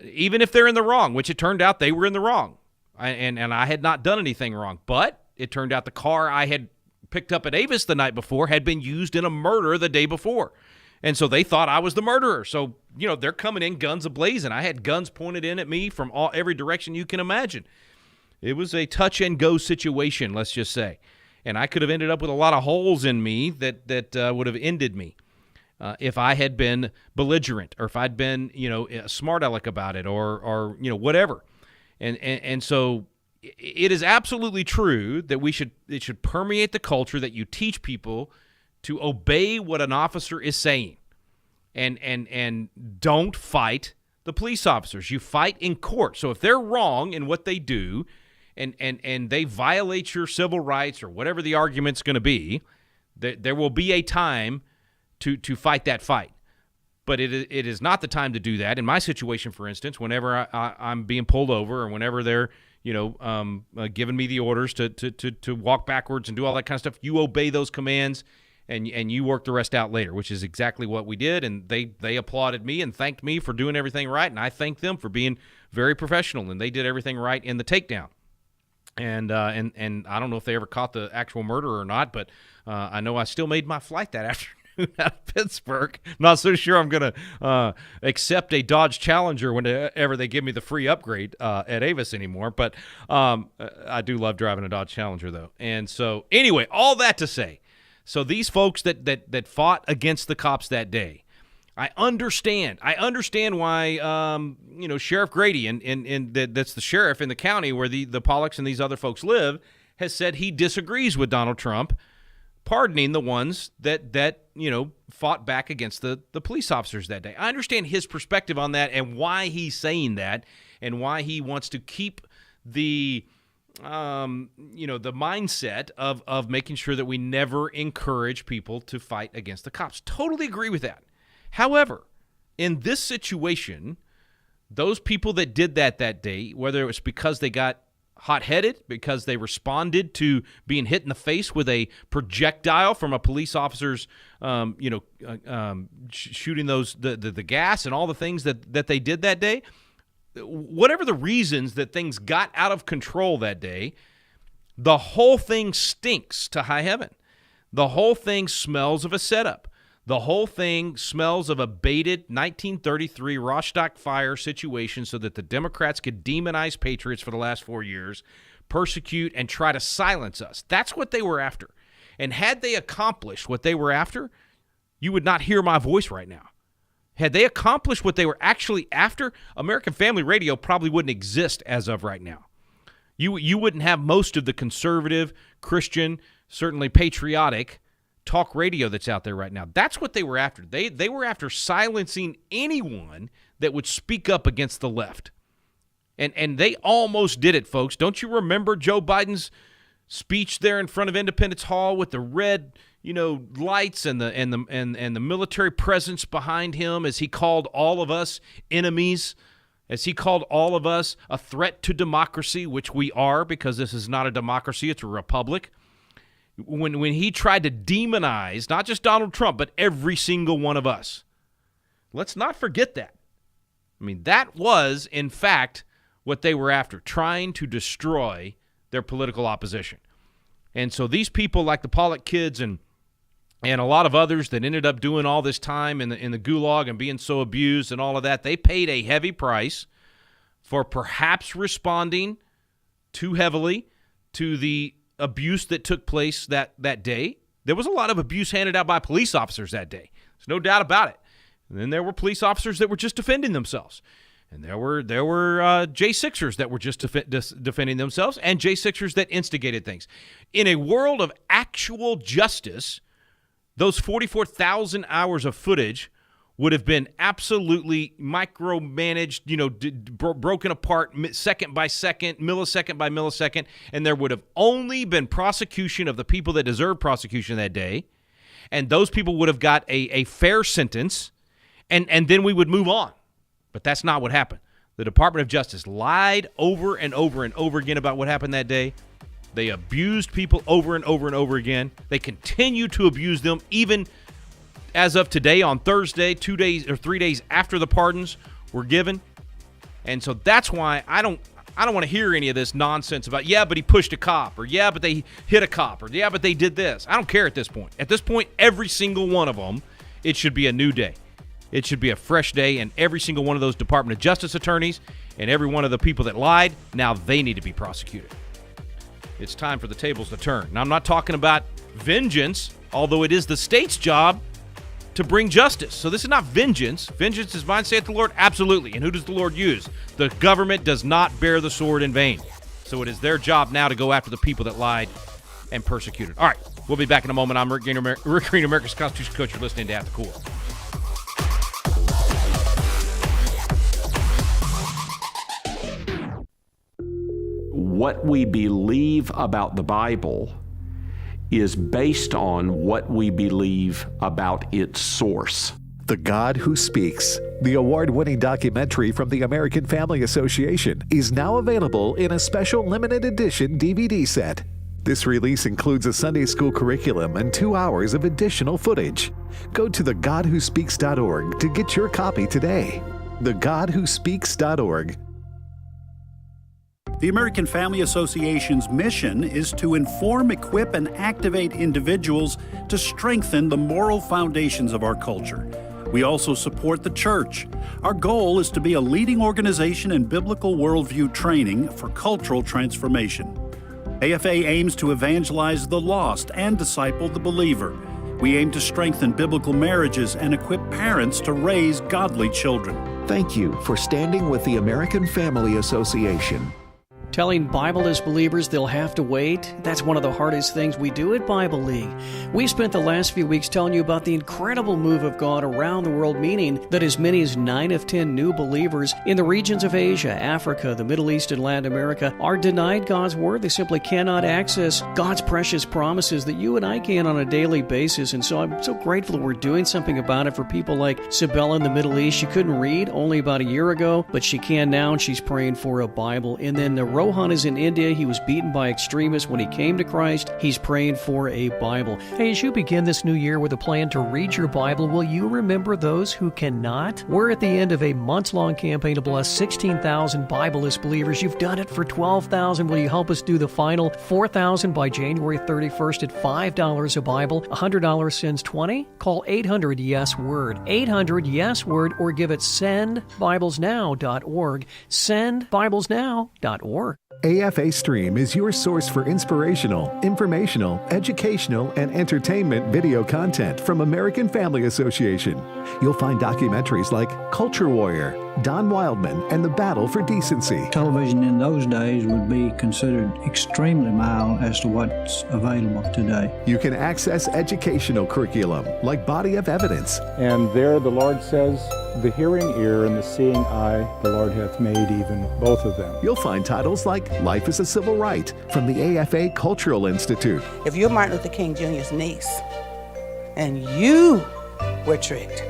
even if they're in the wrong, which it turned out they were in the wrong, and I had not done anything wrong. But it turned out the car I had picked up at Avis the night before had been used in a murder the day before. And so they thought I was the murderer. So, they're coming in guns a-blazing. I had guns pointed in at me from every direction you can imagine. It was a touch-and-go situation, let's just say. And I could have ended up with a lot of holes in me that would have ended me if I had been belligerent or if I'd been, smart aleck about it or whatever. And so it is absolutely true that it should permeate the culture that you teach people to obey what an officer is saying, and don't fight the police officers. You fight in court. So if they're wrong in what they do, and they violate your civil rights or whatever the argument's going to be, there will be a time to fight that fight. But it is not the time to do that. In my situation, for instance, whenever I'm being pulled over or whenever they're giving me the orders to walk backwards and do all that kind of stuff, you obey those commands and you work the rest out later, which is exactly what we did. And they applauded me and thanked me for doing everything right, and I thanked them for being very professional, and they did everything right in the takedown. And I don't know if they ever caught the actual murderer or not, but I know I still made my flight that afternoon out of Pittsburgh. Not so sure I'm going to accept a Dodge Challenger whenever they give me the free upgrade at Avis anymore. But I do love driving a Dodge Challenger, though. And so anyway, all that to say, so these folks that fought against the cops that day, I understand why Sheriff Grady and that's the sheriff in the county where the Pollocks and these other folks live has said he disagrees with Donald Trump pardoning the ones that fought back against the police officers that day. I understand his perspective on that and why he's saying that and why he wants to keep the the mindset of making sure that we never encourage people to fight against the cops. Totally agree with that. However, in this situation, those people that did that day, whether it was because they got hot-headed, because they responded to being hit in the face with a projectile from a police officer's, shooting the gas and all the things that they did that day, whatever the reasons that things got out of control that day, the whole thing stinks to high heaven. The whole thing smells of a setup. The whole thing smells of a baited 1933 Rostock fire situation so that the Democrats could demonize patriots for the last 4 years, persecute, and try to silence us. That's what they were after. And had they accomplished what they were after, you would not hear my voice right now. Had they accomplished what they were actually after, American Family Radio probably wouldn't exist as of right now. You wouldn't have most of the conservative, Christian, certainly patriotic talk radio that's out there right now. That's what they were after. They were after silencing anyone that would speak up against the left. And they almost did it, folks. Don't you remember Joe Biden's speech there in front of Independence Hall with the red, lights and the military presence behind him as he called all of us enemies, as he called all of us a threat to democracy, which we are because this is not a democracy, it's a republic. When he tried to demonize not just Donald Trump, but every single one of us. Let's not forget that. I mean, that was, in fact, what they were after, trying to destroy their political opposition. And so these people like the Pollock kids and a lot of others that ended up doing all this time in the gulag and being so abused and all of that, they paid a heavy price for perhaps responding too heavily to the abuse that took place that day. There was a lot of abuse handed out by police officers that day. There's no doubt about it. And then there were police officers that were just defending themselves. And there were J6ers that were just defending themselves and J6ers that instigated things. In a world of actual justice, those 44,000 hours of footage would have been absolutely micromanaged, broken apart second by second, millisecond by millisecond, and there would have only been prosecution of the people that deserved prosecution that day, and those people would have got a fair sentence, and then we would move on. But that's not what happened. The Department of Justice lied over and over and over again about what happened that day. They abused people over and over and over again. They continue to abuse them even as of today on Thursday, 2 days or 3 days after the pardons were given. And so that's why I don't want to hear any of this nonsense about, yeah, but he pushed a cop, or yeah, but they hit a cop, or yeah, but they did this. I don't care at this point. At this point, every single one of them, it should be a new day. It should be a fresh day, and every single one of those Department of Justice attorneys and every one of the people that lied, now they need to be prosecuted. It's time for the tables to turn. Now, I'm not talking about vengeance, although it is the state's job to bring justice. So this is not vengeance. Vengeance is mine, saith the Lord. Absolutely. And who does the Lord use? The government does not bear the sword in vain. So it is their job now to go after the people that lied and persecuted. All right. We'll be back in a moment. I'm Rick Green, America's Constitution Coach. You're listening to At the Core. What we believe about the Bible is based on what we believe about its source. The God Who Speaks, the award-winning documentary from the American Family Association, is now available in a special limited edition DVD set. This release includes a Sunday school curriculum and 2 hours of additional footage. Go to thegodwhospeaks.org to get your copy today. thegodwhospeaks.org. The American Family Association's mission is to inform, equip, and activate individuals to strengthen the moral foundations of our culture. We also support the church. Our goal is to be a leading organization in biblical worldview training for cultural transformation. AFA aims to evangelize the lost and disciple the believer. We aim to strengthen biblical marriages and equip parents to raise godly children. Thank you for standing with the American Family Association. Telling Bible-less believers they'll have to wait, that's one of the hardest things we do at Bible League. We've spent the last few weeks telling you about the incredible move of God around the world, meaning that as many as 9 of 10 new believers in the regions of Asia, Africa, the Middle East, and Latin America are denied God's Word. They simply cannot access God's precious promises that you and I can on a daily basis. And so I'm so grateful that we're doing something about it for people like Sibella in the Middle East. She couldn't read only about a year ago, but she can now, and she's praying for a Bible. And then Rohan is in India. He was beaten by extremists when he came to Christ. He's praying for a Bible. Hey, as you begin this new year with a plan to read your Bible, will you remember those who cannot? We're at the end of a months-long campaign to bless 16,000 Bible-less believers. You've done it for 12,000. Will you help us do the final 4,000 by January 31st at $5 a Bible? $100 sends 20? Call 800-YES-WORD. 800-YES-WORD, or give it sendbiblesnow.org. Sendbiblesnow.org. AFA Stream is your source for inspirational, informational, educational, and entertainment video content from American Family Association. You'll find documentaries like Culture Warrior, Don Wildman, and the Battle for Decency. Television in those days would be considered extremely mild as to what's available today. You can access educational curriculum like Body of Evidence. And there the Lord says, the hearing ear and the seeing eye, the Lord hath made even both of them. You'll find titles like Life is a Civil Right from the AFA Cultural Institute. If you're Martin Luther King Jr.'s niece and you were tricked,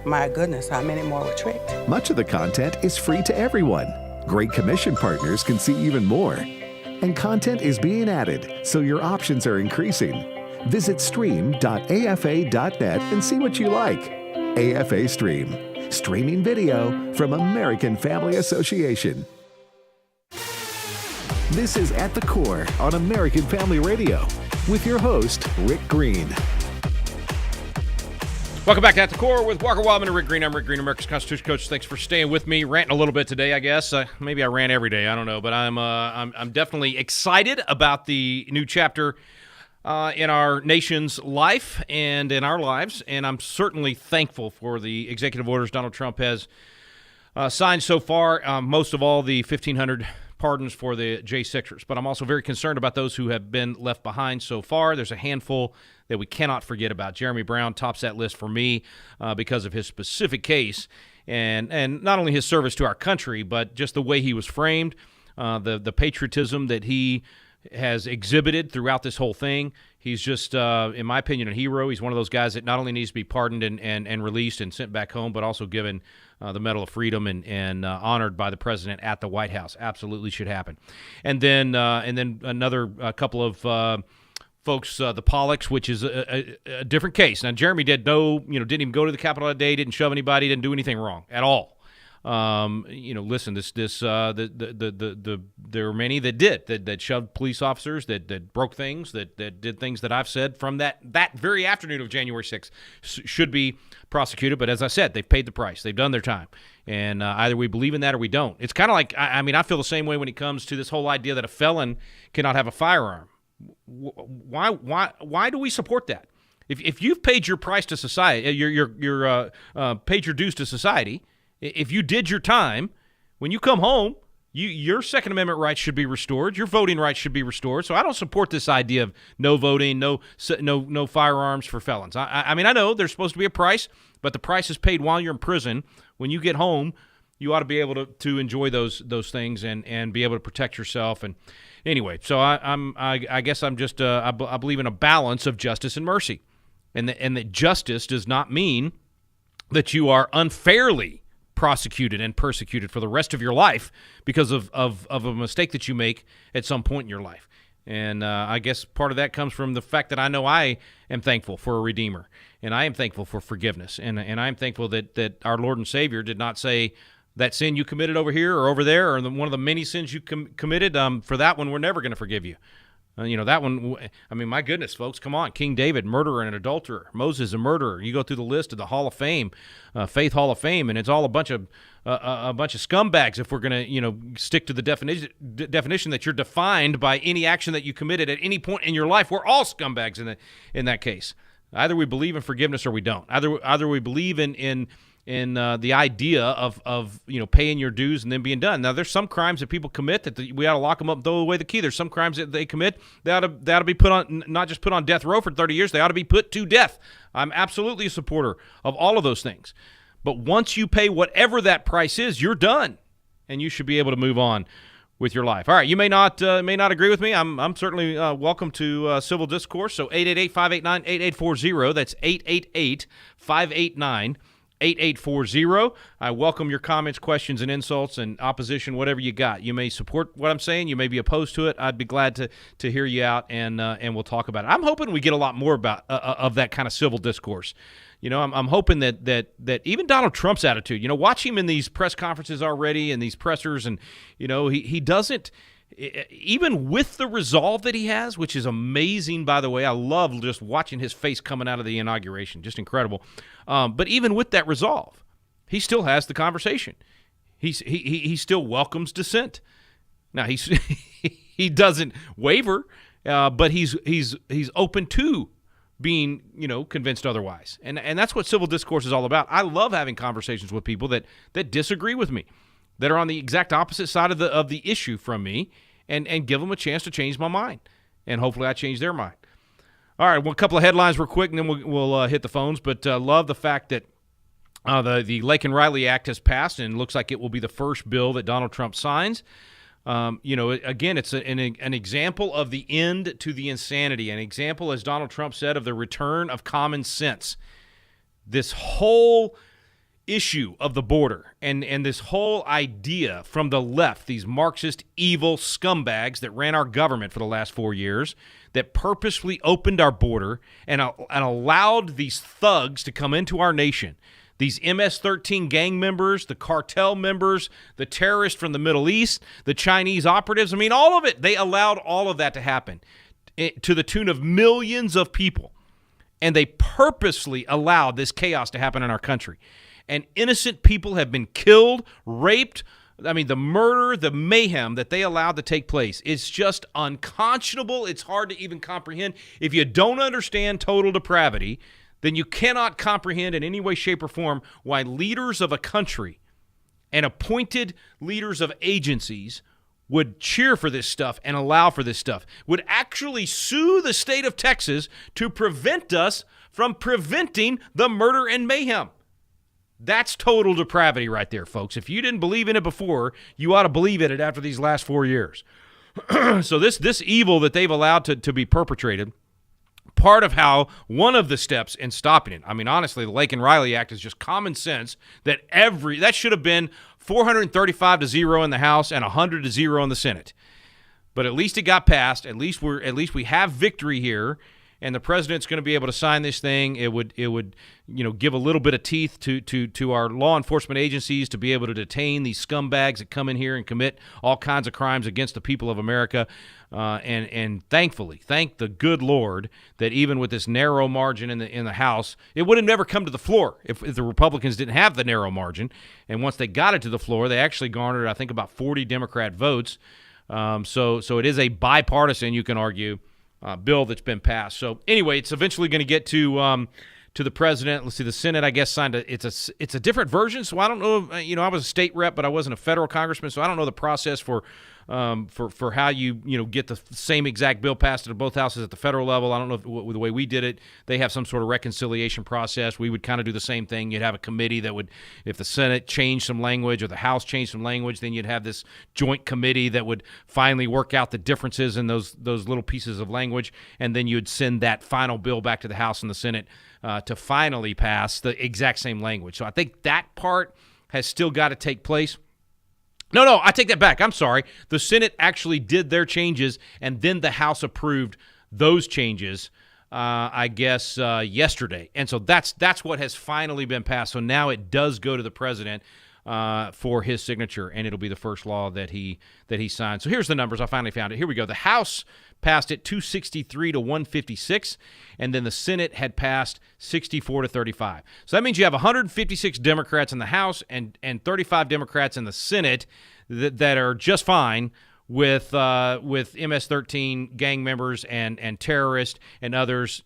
my goodness, how many more were tricked? Much of the content is free to everyone. Great Commission partners can see even more. And content is being added, so your options are increasing. Visit stream.afa.net and see what you like. AFA Stream, streaming video from American Family Association. This is At the Core on American Family Radio with your host, Rick Green. Welcome back to At the Core with Walker Wildman and Rick Green. I'm Rick Green, America's Constitution Coach. Thanks for staying with me. Ranting a little bit today, I guess. Maybe I ran every day. I don't know, but I'm definitely excited about the new chapter in our nation's life and in our lives, and I'm certainly thankful for the executive orders Donald Trump has signed so far, most of all the 1,500 pardons for the J6ers. But I'm also very concerned about those who have been left behind so far. There's a handful that we cannot forget about. Jeremy Brown tops that list for me because of his specific case and not only his service to our country, but just the way he was framed, the patriotism that he has exhibited throughout this whole thing. He's just, in my opinion, a hero. He's one of those guys that not only needs to be pardoned and released and sent back home, but also given the Medal of Freedom and honored by the president at the White House. Absolutely should happen. And then another couple of folks, the Pollocks, which is a different case. Now, Jeremy didn't even go to the Capitol that day, didn't shove anybody, didn't do anything wrong at all. Listen, there were many that did, that shoved police officers, that broke things, that did things that I've said from that very afternoon of January 6th should be prosecuted. But as I said, they've paid the price. They've done their time. And either we believe in that or we don't. It's kind of like, I feel the same way when it comes to this whole idea that a felon cannot have a firearm. Why do we support that? If you've paid your price to society, you're paid your dues to society, if you did your time, when you come home, your Second Amendment rights should be restored. Your voting rights should be restored. So I don't support this idea of no voting, no firearms for felons. I know there's supposed to be a price, but the price is paid while you're in prison. When you get home, you ought to be able to enjoy those things and be able to protect yourself. And anyway, so I guess I'm just I believe in a balance of justice and mercy, and that justice does not mean that you are unfairly prosecuted and persecuted for the rest of your life because of a mistake that you make at some point in your life. And I guess part of that comes from the fact that I know I am thankful for a Redeemer, and I am thankful for forgiveness, and I am thankful that our Lord and Savior did not say that sin you committed over here or over there, or one of the many sins you committed, for that one we're never going to forgive you. That one, I mean, my goodness, folks, come on. King David, murderer and adulterer. Moses, a murderer. You go through the list of the Hall of Fame, Faith Hall of Fame, and it's all a bunch of scumbags if we're going to, stick to the definition that you're defined by any action that you committed at any point in your life. We're all scumbags in that case. Either we believe in forgiveness or we don't. Either we believe in the idea of paying your dues and then being done. Now, there's some crimes that people commit that we ought to lock them up, throw away the key. There's some crimes that they commit that ought to be put on, not just put on death row for 30 years. They ought to be put to death. I'm absolutely a supporter of all of those things. But once you pay whatever that price is, you're done, and you should be able to move on with your life. All right, you may not agree with me. I'm certainly welcome to civil discourse. So 888-589-8840. That's 888-589-8840. 8840. I welcome your comments, questions, and insults, and opposition, whatever you got. You may support what I'm saying. You may be opposed to it. I'd be glad to hear you out, and we'll talk about it. I'm hoping we get a lot more about of that kind of civil discourse. I'm hoping that even Donald Trump's attitude, watch him in these press conferences already and these pressers, and, he doesn't, even with the resolve that he has, which is amazing, by the way. I love just watching his face coming out of the inauguration. Just incredible. But even with that resolve, he still has the conversation. He still welcomes dissent. Now, he doesn't waver, but he's open to being, convinced otherwise. And that's what civil discourse is all about. I love having conversations with people that disagree with me, that are on the exact opposite side of the issue from me, and give them a chance to change my mind. And hopefully I change their mind. All right, well, a couple of headlines real quick, and then we'll hit the phones. But love the fact that the Laken Riley Act has passed, and it looks like it will be the first bill that Donald Trump signs. Again, it's an example of the end to the insanity, an example, as Donald Trump said, of the return of common sense. This whole issue of the border and this whole idea from the left, these Marxist evil scumbags that ran our government for the last 4 years, that purposefully opened our border and allowed these thugs to come into our nation, these MS-13 gang members, the cartel members, the terrorists from the Middle East, the Chinese operatives. I mean, all of it. They allowed all of that to happen to the tune of millions of people. And they purposely allowed this chaos to happen in our country. And innocent people have been killed, raped. I mean, the murder, the mayhem that they allowed to take place, it's just unconscionable. It's hard to even comprehend. If you don't understand total depravity, then you cannot comprehend in any way, shape, or form why leaders of a country and appointed leaders of agencies would cheer for this stuff and allow for this stuff, would actually sue the state of Texas to prevent us from preventing the murder and mayhem. That's total depravity right there, folks. If you didn't believe in it before, you ought to believe in it after these last 4 years. So this evil that they've allowed to be perpetrated, part of how one of the steps in stopping it, I mean, honestly, the Laken Riley Act is just common sense that that should have been 435-0 in the House and 100-0 in the Senate. But at least it got passed. At least we have victory here. And the president's going to be able to sign this thing. It would give a little bit of teeth to our law enforcement agencies to be able to detain these scumbags that come in here and commit all kinds of crimes against the people of America. And thankfully, thank the good Lord that even with this narrow margin in the House, it would have never come to the floor if the Republicans didn't have the narrow margin. And once they got it to the floor, they actually garnered, I think, about 40 Democrat votes. So it is a bipartisan, you can argue, bill that's been passed. So anyway, it's eventually going to get to the president. Let's see, the Senate, I guess, signed it's a different version. So I don't know. I was a state rep, but I wasn't a federal congressman, so I don't know the process for for how you get the same exact bill passed at both houses at the federal level. I don't know if the way we did it, they have some sort of reconciliation process. We would kind of do the same thing. You'd have a committee that would, if the Senate changed some language or the House changed some language, then you'd have this joint committee that would finally work out the differences in those little pieces of language, and then you'd send that final bill back to the House and the Senate to finally pass the exact same language. So I think that part has still got to take place. No, I take that back. I'm sorry. The Senate actually did their changes, and then the House approved those changes, I guess, yesterday. And so that's what has finally been passed. So now it does go to the president for his signature, and it'll be the first law that he signed. So here's the numbers. I finally found it. Here we go. The House passed it 263 to 156, and then the Senate had passed 64 to 35. So that means you have 156 Democrats in the House and 35 Democrats in the Senate that are just fine with MS-13 gang members and terrorists and others,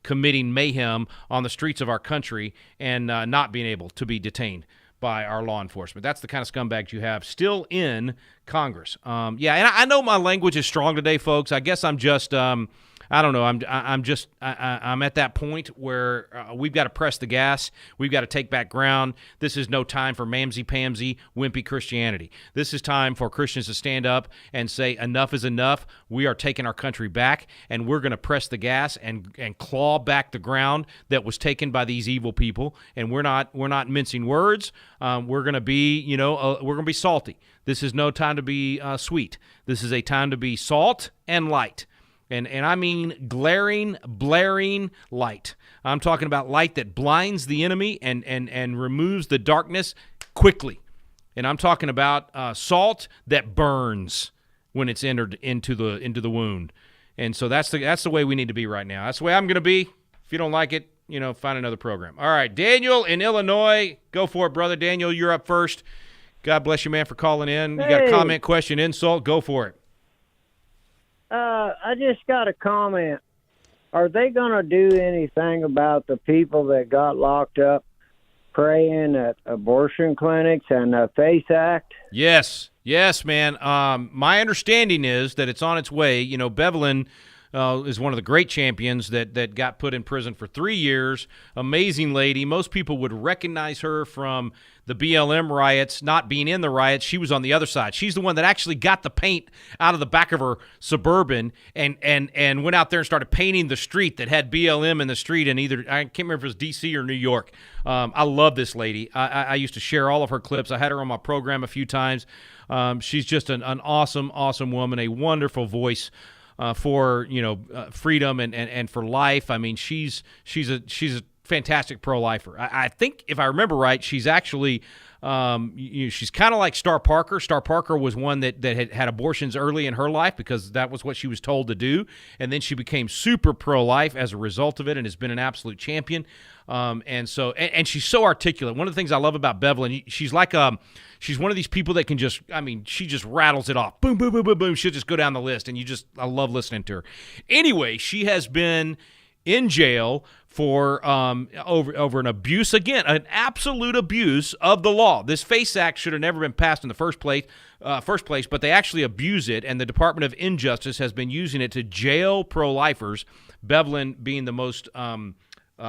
committing mayhem on the streets of our country and not being able to be detained by our law enforcement. That's the kind of scumbags you have still in Congress. And I know my language is strong today, folks. I guess I'm just, I don't know. I'm at that point where we've got to press the gas. We've got to take back ground. This is no time for mamsy-pamsy, wimpy Christianity. This is time for Christians to stand up and say enough is enough. We are taking our country back, and we're going to press the gas and claw back the ground that was taken by these evil people. And we're not mincing words. We're going to be, we're going to be salty. This is no time to be sweet. This is a time to be salt and light. And I mean glaring, blaring light. I'm talking about light that blinds the enemy and removes the darkness quickly. And I'm talking about salt that burns when it's entered into the wound. And so that's the way we need to be right now. That's the way I'm going to be. If you don't like it, find another program. All right, Daniel in Illinois. Go for it, brother. Daniel, you're up first. God bless you, man, for calling in. You got a comment, question, insult? Go for it. I just got a comment. Are they going to do anything about the people that got locked up praying at abortion clinics and the FACE Act? Yes, man. My understanding is that it's on its way. Bevelin is one of the great champions that got put in prison for 3 years. Amazing lady. Most people would recognize her from the BLM riots, not being in the riots. She was on the other side. She's the one that actually got the paint out of the back of her Suburban and went out there and started painting the street that had BLM in the street in either, I can't remember if it was D.C. or New York. I love this lady. I used to share all of her clips. I had her on my program a few times. She's just an awesome, awesome woman, a wonderful voice for freedom and for life. I mean, she's a fantastic pro-lifer. I think if I remember right, she's actually she's kind of like Star Parker. Star Parker was one that had abortions early in her life because that was what she was told to do, and then she became super pro-life as a result of it and has been an absolute champion. And she's so articulate. One of the things I love about Bevelin, she's like she's one of these people that can just, she just rattles it off. Boom, boom, boom, boom, boom. She'll just go down the list, and I love listening to her. Anyway, she has been in jail for over an abuse, again, an absolute abuse of the law. This FACE Act should have never been passed in the first place, but they actually abuse it, and the Department of Injustice has been using it to jail pro-lifers, Bevelin being the most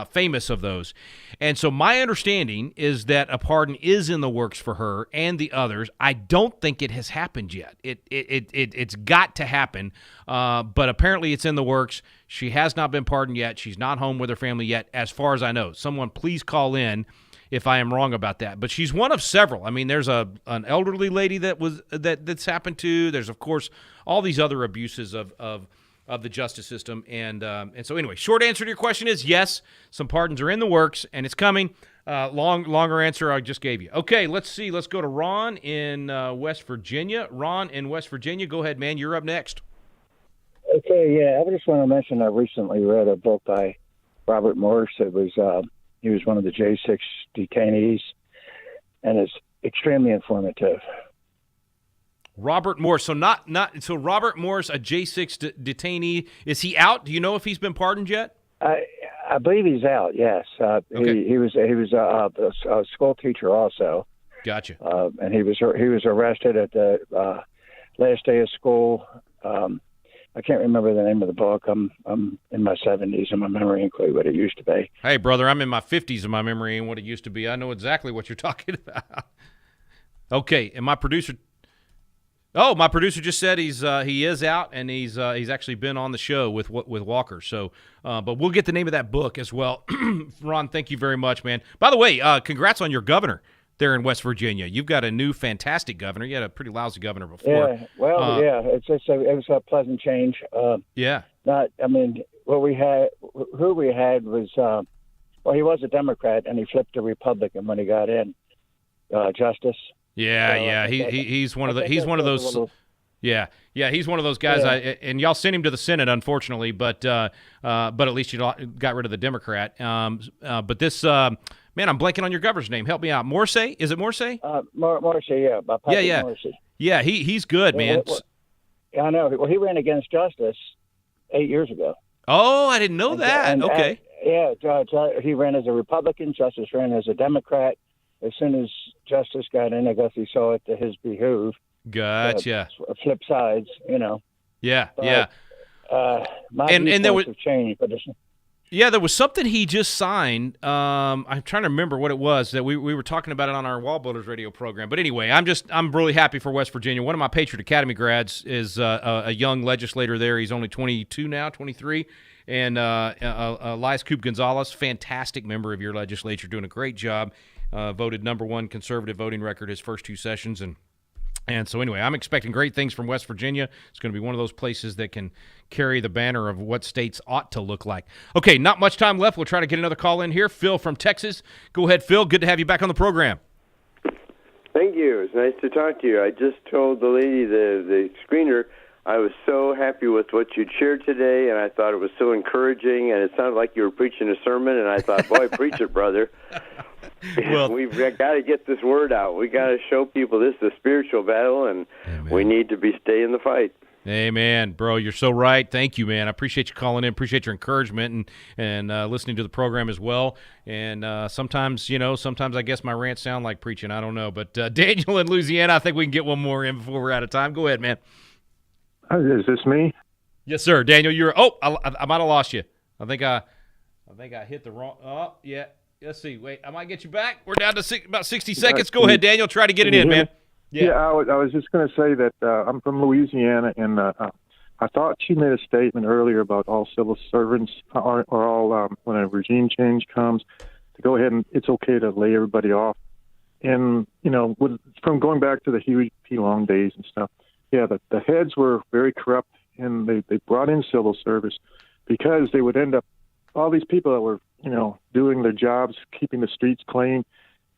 famous of those. And so my understanding is that a pardon is in the works for her and the others. I don't think it has happened yet. It's got to happen, but apparently it's in the works. She has not been pardoned yet. She's not home with her family yet, as far as I know. Someone please call in if I am wrong about that. But she's one of several. There's an elderly lady that's happened to. There's, of course, all these other abuses of the justice system. And so anyway, short answer to your question is yes, some pardons are in the works, and it's coming. Longer answer I just gave you. Okay, let's see. Let's go to Ron in West Virginia. Ron in West Virginia, go ahead, man. You're up next. Okay, yeah. I just want to mention I recently read a book by Robert Morse. He was one of the J6 detainees, and it's extremely informative. Robert Morse. So so Robert Morse, a J6 detainee, is he out? Do you know if he's been pardoned yet? I believe he's out. Yes. Okay. He was a school teacher also. Gotcha. And he was arrested at the last day of school. I can't remember the name of the book. I'm in my 70s, and my memory ain't quite what it used to be. Hey, brother, I'm in my 50s, and my memory ain't what it used to be. I know exactly what you're talking about. Okay, and my producer just said he is out, and he's actually been on the show with Walker. So, but we'll get the name of that book as well. Ron, thank you very much, man. By the way, congrats on your governor there in West Virginia. You've got a new fantastic governor. You had a pretty lousy governor before. Yeah, well, it was a pleasant change. Yeah. Who we had was, he was a Democrat, and he flipped to Republican when he got in, Justice. Yeah. He's one of those. He's one of those guys. Yeah. And y'all sent him to the Senate, unfortunately, but at least you got rid of the Democrat. But this. Man, I'm blanking on your governor's name. Help me out. Morsey? Is it Morsey? Morsey, yeah. Yeah. Morsey. Yeah, he's good, man. I know. Well, he ran against Justice 8 years ago. Oh, I didn't know that. Okay. He ran as a Republican. Justice ran as a Democrat. As soon as Justice got in, I guess he saw it to his behoove. Gotcha. Flip sides, Yeah, but, yeah. My and there was have changed, but there was something he just signed. I'm trying to remember what it was that we were talking about it on our Wall Builders radio program. But anyway, I'm really happy for West Virginia. One of my Patriot Academy grads is a young legislator there. He's only 22 now, 23. And Elias Coop Gonzalez, fantastic member of your legislature, doing a great job. Voted #1 conservative voting record his first 2 sessions. And so anyway, I'm expecting great things from West Virginia. It's going to be one of those places that can carry the banner of what states ought to look like. Okay, not much time left. We'll try to get another call in here. Phil from Texas. Go ahead, Phil. Good to have you back on the program. Thank you. It's nice to talk to you. I just told the lady, the screener, I was so happy with what you'd shared today, and I thought it was so encouraging, and it sounded like you were preaching a sermon, and I thought, boy, preach it, brother. Well, we've got to get this word out. We got to show people this is a spiritual battle, and we need to stay in the fight. Amen, bro. You're so right. Thank you, man. I appreciate you calling in. Appreciate your encouragement and listening to the program as well. And sometimes I guess my rants sound like preaching. I don't know. But Daniel in Louisiana, I think we can get one more in before we're out of time. Go ahead, man. Is this me? Yes, sir. Daniel, you're. Oh, I might have lost you. I think I hit the wrong. Oh, yeah. Let's see. Wait, I might get you back. We're down to about 60 seconds. Go ahead, Daniel. Try to get it in, man. Yeah, I was just going to say that I'm from Louisiana, and I thought she made a statement earlier about all civil servants or all when a regime change comes, to go ahead and it's okay to lay everybody off. And, from going back to the Huey P. Long days and stuff, the heads were very corrupt, and they brought in civil service because they would end up, all these people that were, doing their jobs, keeping the streets clean,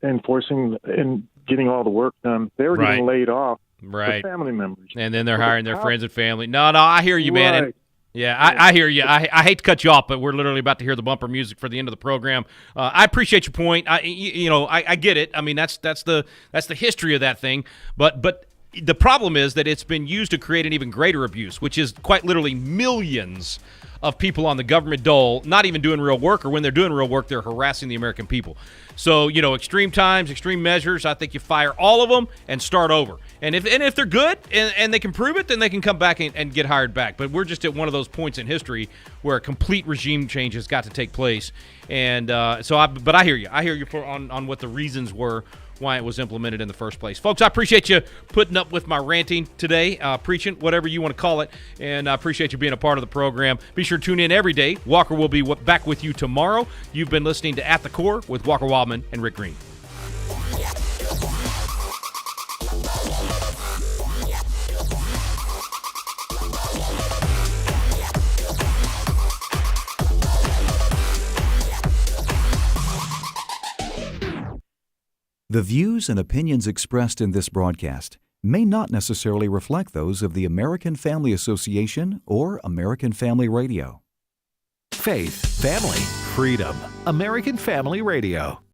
enforcing and getting all the work done, they were getting laid off. Right. For family members. And then they're hiring their friends and family. No, I hear you, man. And, I hear you. I hate to cut you off, but we're literally about to hear the bumper music for the end of the program. I appreciate your point. I get it. I mean, that's the history of that thing. But the problem is that it's been used to create an even greater abuse, which is quite literally millions of people on the government dole not even doing real work, or when they're doing real work, they're harassing the American people. So, extreme times, extreme measures, I think you fire all of them and start over. And if they're good and they can prove it, then they can come back and get hired back. But we're just at one of those points in history where a complete regime change has got to take place. And but I hear you. I hear you on what the reasons were why it was implemented in the first place. Folks, I appreciate you putting up with my ranting today, preaching, whatever you want to call it, and I appreciate you being a part of the program. Be sure to tune in every day. Walker will be back with you tomorrow. You've been listening to At the Core with Walker Wildman and Rick Green. The views and opinions expressed in this broadcast may not necessarily reflect those of the American Family Association or American Family Radio. Faith, family, freedom. American Family Radio.